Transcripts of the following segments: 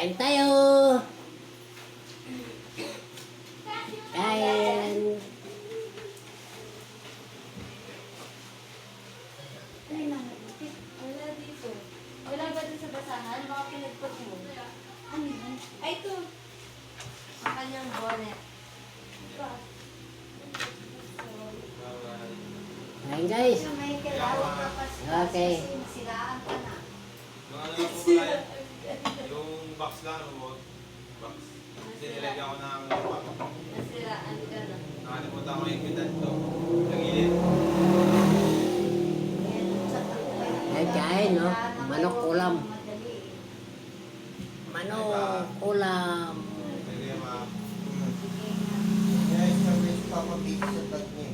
Kain tayo! Kain! Ay, nangabutit. Wala dito. Wala ba dito sa basahan? Mga pinagpag mo. Ano yan? Ay, ito. Ang kanyang bonnet. Kain guys! Yung may kilawag na pas. Okay. Silaan ka na. Mga ano lang po pala yun. Yung box lang, ano, box. Kasi nilagyan ko ng lupa. Nasiraan ka na. Nakalimutan ko yung kitan to. Yung gilid. Yan, sa takbay. Ay, kain, no? Manok ulam. Madali. Manok, ulam. Pwede yung mga... Sige nga. Guys, kami si Papa Big sa bag niya.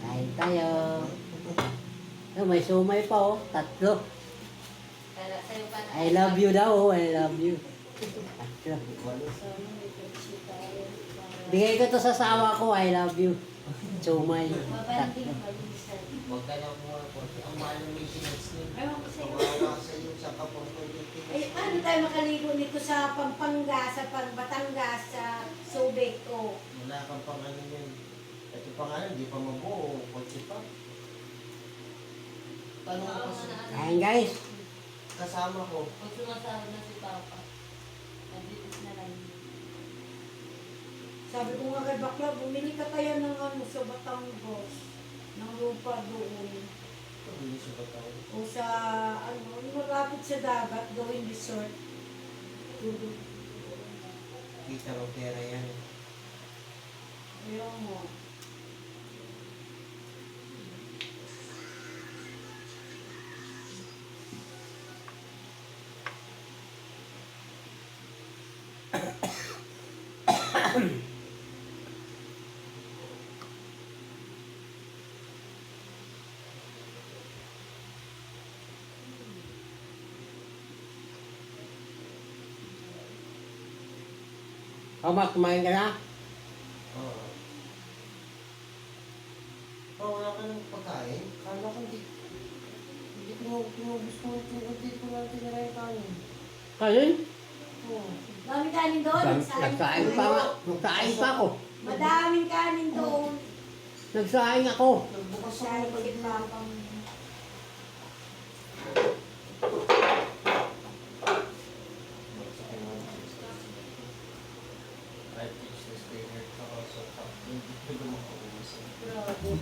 Kain tayo. Oh, may sumay pa oh. Tatlo. Kaya sa'yo pa na. I love you daw oh. I love you. Tatlo. So, may pagsi tayo. Bigay ko to sa asawa ko. I love you. Sumay. Mabanding Tatlo. pag-isa. Huwag ka na mga konti. Ang mahal ng maintenance niya. Ewan ko sa'yo. Kawawa sa iyo sa kapang Ay, ano tayo makaligo nito sa Pampanga, sa Batangas, sa Subic, o. Wala kang pang ano yun. Ito pa nga, hindi pa mabuo. Kotse pa. Tanong ko kasi Kain guys. kasama ko. Pag sumasahod na si Papa, nandito na lang. Sabi ko nga kay Bakla, bumili ka kaya ng ano sa Batangas, ng lupa doon. Hindi siya ba tao? O sa, ano, malapit sa dagat, gawing resort. Tulog. Kita mo pera yan. Ayaw mo. Kamak, kumain ka na? Oo. Oh, wala ka ng pagkain? Kala ko hindi pinubos mo hindi ko lang tinira yung kanin. Kain? Oo. Daming kanin doon. Nagsaing pa nga. Nagsaing pa ako. Madaming kanin doon. Nagsaing ako. Nagbukas ako Sabi ng si pagkain. Papa. I teach this trainer to also talk. Hindi ko makaubusan. Grabe.